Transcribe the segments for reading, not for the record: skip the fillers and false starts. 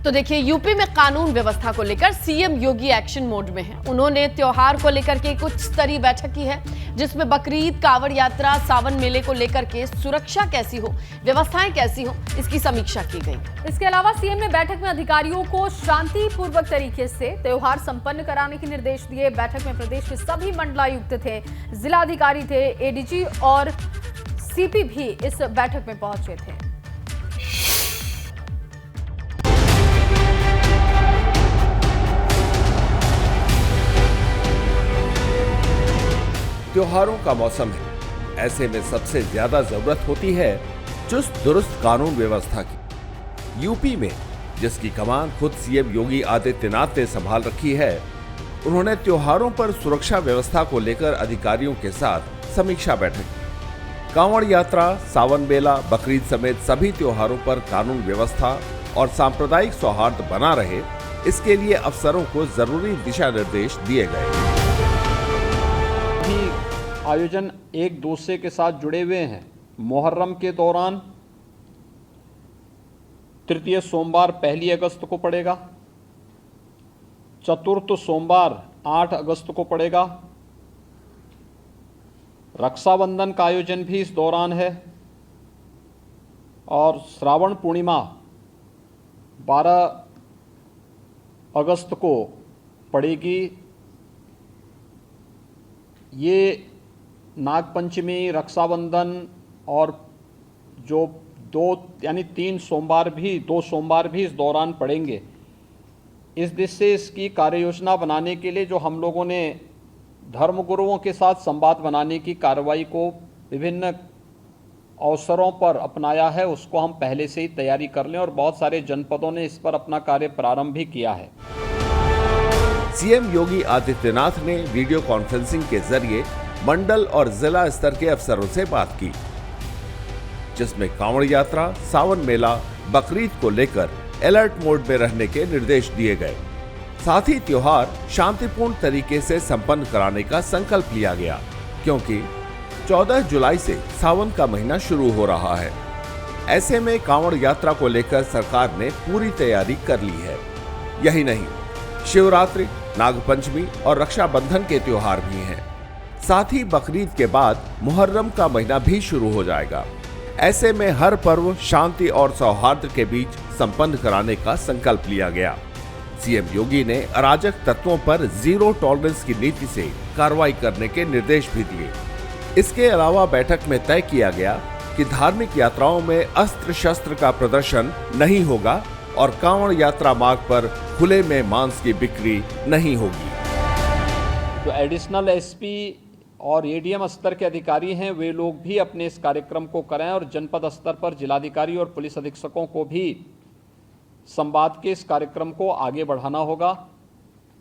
तो देखिए, यूपी में कानून व्यवस्था को लेकर सीएम योगी एक्शन मोड में हैं। उन्होंने त्योहार को लेकर के कुछ स्तरीय बैठक की है, जिसमें बकरीद, कांवड़ यात्रा, सावन मेले को लेकर के सुरक्षा कैसी हो, व्यवस्थाएं कैसी हो, इसकी समीक्षा की गई। इसके अलावा सीएम ने बैठक में अधिकारियों को शांतिपूर्वक तरीके से त्योहार संपन्न कराने के निर्देश दिए। बैठक में प्रदेश के सभी मंडलायुक्त थे, जिलाधिकारी थे, एडीजी और सीपी भी इस बैठक में पहुंचे थे। त्योहारों का मौसम है, ऐसे में सबसे ज्यादा जरूरत होती है चुस्त दुरुस्त कानून व्यवस्था की। यूपी में जिसकी कमान खुद सीएम योगी आदित्यनाथ ने संभाल रखी है, उन्होंने त्योहारों पर सुरक्षा व्यवस्था को लेकर अधिकारियों के साथ समीक्षा बैठक की। कांवड़ यात्रा, सावन मेला, बकरीद समेत सभी त्योहारों पर कानून व्यवस्था और सांप्रदायिक सौहार्द बना रहे, इसके लिए अफसरों को जरूरी दिशा निर्देश दिए गए। आयोजन एक दूसरे के साथ जुड़े हुए हैं। मुहर्रम के दौरान तृतीय सोमवार 1 अगस्त को पड़ेगा, चतुर्थ सोमवार 8 अगस्त को पड़ेगा। रक्षाबंधन का आयोजन भी इस दौरान है और श्रावण पूर्णिमा 12 अगस्त को पड़ेगी। ये नागपंचमी, रक्षाबंधन और जो 2 सोमवार भी इस दौरान पड़ेंगे। इस दिशा से इसकी कार्य योजना बनाने के लिए जो हम लोगों ने धर्मगुरुओं के साथ संवाद बनाने की कार्रवाई को विभिन्न अवसरों पर अपनाया है, उसको हम पहले से ही तैयारी कर लें और बहुत सारे जनपदों ने इस पर अपना कार्य प्रारंभ भी किया है। सीएम योगी आदित्यनाथ ने वीडियो कॉन्फ्रेंसिंग के जरिए मंडल और जिला स्तर के अफसरों से बात की, जिसमें कांवड़ यात्रा, सावन मेला, बकरीद को लेकर अलर्ट मोड में रहने के निर्देश दिए गए। साथ ही त्योहार शांतिपूर्ण तरीके से संपन्न कराने का संकल्प लिया गया, क्योंकि 14 जुलाई से सावन का महीना शुरू हो रहा है। ऐसे में कांवड़ यात्रा को लेकर सरकार ने पूरी तैयारी कर ली है। यही नहीं, शिवरात्रि, नागपंचमी और रक्षाबंधन के त्योहार भी हैं। साथ ही बकरीद के बाद मुहर्रम का महीना भी शुरू हो जाएगा। ऐसे में हर पर्व शांति और सौहार्द के बीच संपन्न कराने का संकल्प लिया गया। सीएम योगी ने अराजक तत्वों पर जीरो टॉलरेंस की नीति से कार्रवाई करने के निर्देश भी दिए। इसके अलावा बैठक में तय किया गया कि धार्मिक यात्राओं में अस्त्र शस्त्र का प्रदर्शन नहीं होगा और कांवड़ यात्रा मार्ग पर खुले में मांस की बिक्री नहीं होगी। जो एडिशनल एसपी और एडीएम स्तर के अधिकारी हैं, वे लोग भी अपने इस कार्यक्रम को करें और जनपद स्तर पर जिलाधिकारी और पुलिस अधीक्षकों को भी संवाद के इस कार्यक्रम को आगे बढ़ाना होगा।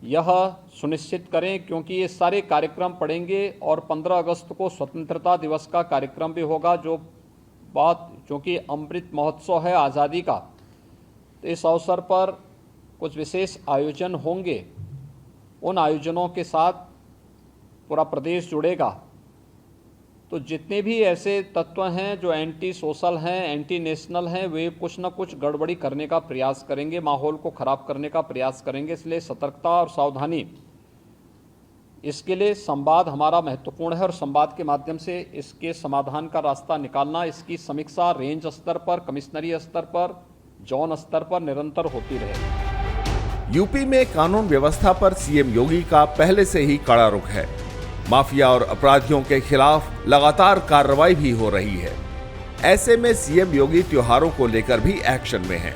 यह सुनिश्चित करें, क्योंकि ये सारे कार्यक्रम पड़ेंगे और 15 अगस्त को स्वतंत्रता दिवस का कार्यक्रम भी होगा, क्योंकि अमृत महोत्सव है आज़ादी का, तो इस अवसर पर कुछ विशेष आयोजन होंगे। उन आयोजनों के साथ पूरा प्रदेश जुड़ेगा। तो जितने भी ऐसे तत्व हैं जो एंटी सोशल हैं, एंटी नेशनल हैं, वे कुछ न कुछ गड़बड़ी करने का प्रयास करेंगे, माहौल को खराब करने का प्रयास करेंगे। इसलिए सतर्कता और सावधानी, इसके लिए संवाद हमारा महत्वपूर्ण है और संवाद के माध्यम से इसके समाधान का रास्ता निकालना, इसकी समीक्षा रेंज स्तर पर, कमिश्नरी स्तर पर, जोन स्तर पर निरंतर होती रहे। यूपी में कानून व्यवस्था पर सीएम योगी का पहले से ही कड़ा रुख है। माफिया और अपराधियों के खिलाफ लगातार कार्रवाई भी हो रही है। ऐसे में सीएम योगी त्योहारों को लेकर भी एक्शन में हैं।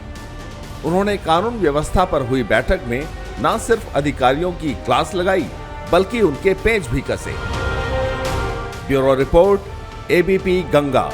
उन्होंने कानून व्यवस्था पर हुई बैठक में न सिर्फ अधिकारियों की क्लास लगाई, बल्कि उनके पेंच भी कसे। Bureau report, ABP Ganga.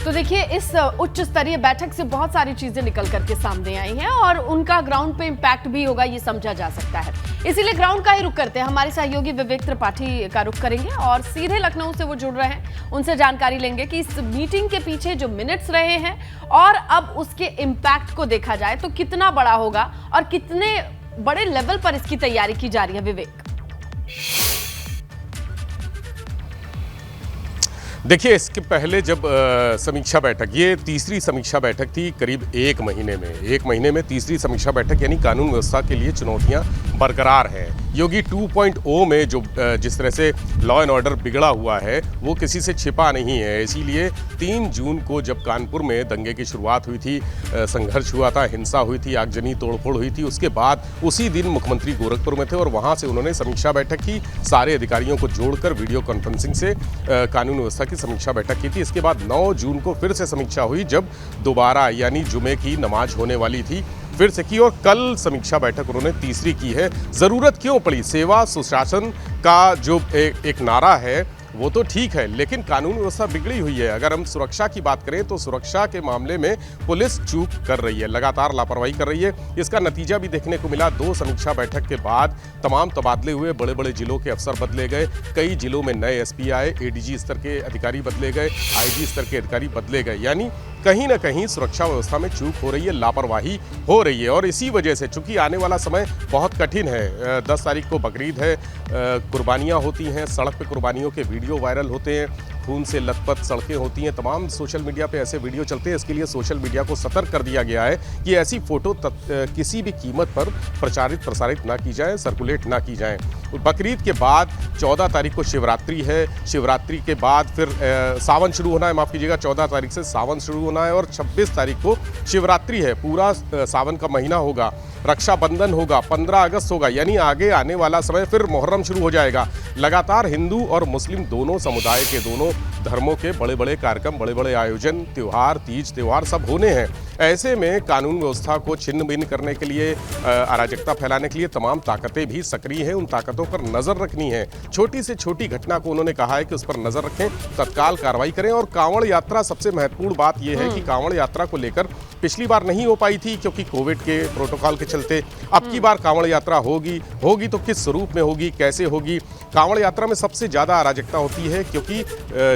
तो देखिए, इस उच्च स्तरीय बैठक से बहुत सारी चीजें निकल करके सामने आई हैं और उनका ग्राउंड पे इम्पैक्ट भी होगा, ये समझा जा सकता है। इसीलिए ग्राउंड का ही रुख करते हैं। हमारे सहयोगी विवेक त्रिपाठी का रुख करेंगे और सीधे लखनऊ से वो जुड़ रहे हैं। उनसे जानकारी लेंगे कि इस मीटिंग के पीछे जो मिनट्स रहे हैं और अब उसके इम्पैक्ट को देखा जाए तो कितना बड़ा होगा और कितने बड़े लेवल पर इसकी तैयारी की जा रही है। विवेक। देखिए, इसके पहले जब समीक्षा बैठक, ये तीसरी समीक्षा बैठक थी करीब एक महीने में तीसरी समीक्षा बैठक, यानी कानून व्यवस्था के लिए चुनौतियां बरकरार हैं। योगी 2.0 में जो जिस तरह से लॉ एंड ऑर्डर बिगड़ा हुआ है वो किसी से छिपा नहीं है। इसीलिए 3 जून को जब कानपुर में दंगे की शुरुआत हुई थी, संघर्ष हुआ था, हिंसा हुई थी, आगजनी तोड़फोड़ हुई थी, उसके बाद उसी दिन मुख्यमंत्री गोरखपुर में थे और वहाँ से उन्होंने समीक्षा बैठक की, सारे अधिकारियों को जोड़कर वीडियो कॉन्फ्रेंसिंग से कानून व्यवस्था की समीक्षा बैठक की थी। इसके बाद 9 जून को फिर से समीक्षा हुई, जब दोबारा यानी जुमे की नमाज होने वाली थी, फिर से की और कल समीक्षा बैठक उन्होंने तीसरी की है। ज़रूरत क्यों पड़ी? सेवा सुशासन का जो एक नारा है वो तो ठीक है, लेकिन कानून व्यवस्था बिगड़ी हुई है। अगर हम सुरक्षा की बात करें तो सुरक्षा के मामले में पुलिस चूक कर रही है, लगातार लापरवाही कर रही है। इसका नतीजा भी देखने को मिला। 2 समीक्षा बैठक के बाद तमाम तबादले हुए, बड़े बड़े जिलों के अफसर बदले गए, कई जिलों में नए एसपी आए, एडीजी स्तर के अधिकारी बदले गए, आईजी स्तर के अधिकारी बदले गए, यानी कहीं ना कहीं सुरक्षा व्यवस्था में चूक हो रही है, लापरवाही हो रही है। और इसी वजह से चूंकि आने वाला समय बहुत कठिन है, 10 तारीख को बकरीद है, कुर्बानियाँ होती हैं, सड़क पे कुर्बानियों के वीडियो वायरल होते हैं, खून से लथपथ सड़कें होती हैं, तमाम सोशल मीडिया पे ऐसे वीडियो चलते हैं। इसके लिए सोशल मीडिया को सतर्क कर दिया गया है कि ऐसी फोटो किसी भी कीमत पर प्रसारित ना की जाए, सर्कुलेट ना की जाए। बकरीद के बाद 14 तारीख को शिवरात्रि है, शिवरात्रि के बाद फिर सावन शुरू होना है, माफ़ कीजिएगा, 14 तारीख से सावन शुरू होना है और 26 तारीख को शिवरात्रि है, पूरा सावन का महीना होगा, रक्षाबंधन होगा, 15 अगस्त होगा, यानी आगे आने वाला समय फिर मुहर्रम शुरू हो जाएगा। लगातार हिंदू और मुस्लिम दोनों समुदाय के, दोनों धर्मों के बड़े बड़े कार्यक्रम, बड़े बड़े आयोजन, त्यौहार, तीज त्यौहार सब होने हैं। ऐसे में कानून व्यवस्था को छिन्न भिन्न करने के लिए, अराजकता फैलाने के लिए तमाम ताकतें भी सक्रिय हैं। उन ताकतों पर नज़र रखनी है। छोटी से छोटी घटना को उन्होंने कहा है कि उस पर नज़र रखें, तत्काल कार्रवाई करें। और कांवड़ यात्रा, सबसे महत्वपूर्ण बात यह है कि कांवड़ यात्रा को लेकर पिछली बार नहीं हो पाई थी क्योंकि कोविड के प्रोटोकॉल के चलते। अब की बार कांवड़ यात्रा होगी तो किस स्वरूप में होगी, कैसे होगी? कांवड़ यात्रा में सबसे ज्यादा अराजकता होती है क्योंकि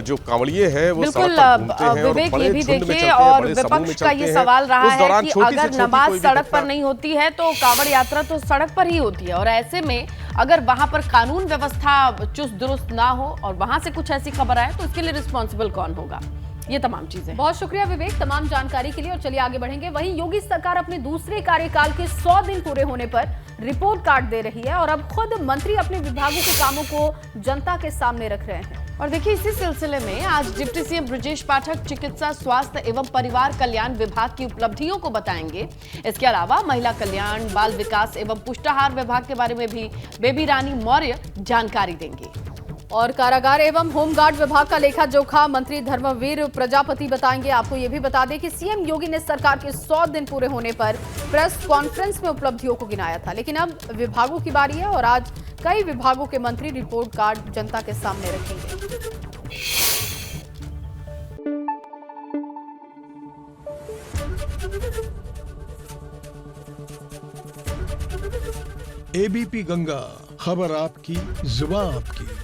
जो कांवड़िए हैं वो सड़क पर घूमते हैं और बड़े झुंड में चलते हैं, और बड़े समूह में विपक्ष का चलते ये हैं। सवाल रहा उस दौरान है कि छोटी से अगर छोटी नमाज कोई भी सड़क पर घटना- नहीं होती है तो कांवड़ यात्रा तो सड़क पर ही होती है, और ऐसे में अगर वहां पर कानून व्यवस्था चुस्त दुरुस्त ना हो और वहां से कुछ ऐसी खबर आए तो इसके लिए रिस्पॉन्सिबल कौन होगा? ये तमाम चीजें। बहुत शुक्रिया विवेक तमाम जानकारी के लिए। और चलिए आगे बढ़ेंगे। वहीं योगी सरकार अपने दूसरे कार्यकाल के 100 दिन पूरे होने पर रिपोर्ट कार्ड दे रही है और अब खुद मंत्री अपने विभागों के कामों को जनता के सामने रख रहे हैं। और देखिए, इसी सिलसिले में आज डिप्टी सीएम ब्रजेश पाठक चिकित्सा, स्वास्थ्य एवं परिवार कल्याण विभाग की उपलब्धियों को बताएंगे। इसके अलावा महिला कल्याण, बाल विकास एवं पुष्टाहार विभाग के बारे में भी बेबी रानी मौर्य जानकारी देंगी। और कारागार एवं होमगार्ड विभाग का लेखा जोखा मंत्री धर्मवीर प्रजापति बताएंगे। आपको यह भी बता दें कि सीएम योगी ने सरकार के 100 दिन पूरे होने पर प्रेस कॉन्फ्रेंस में उपलब्धियों को गिनाया था, लेकिन अब विभागों की बारी है और आज कई विभागों के मंत्री रिपोर्ट कार्ड जनता के सामने रखेंगे। एबीपी गंगा, खबर आपकी, जुबान आपकी।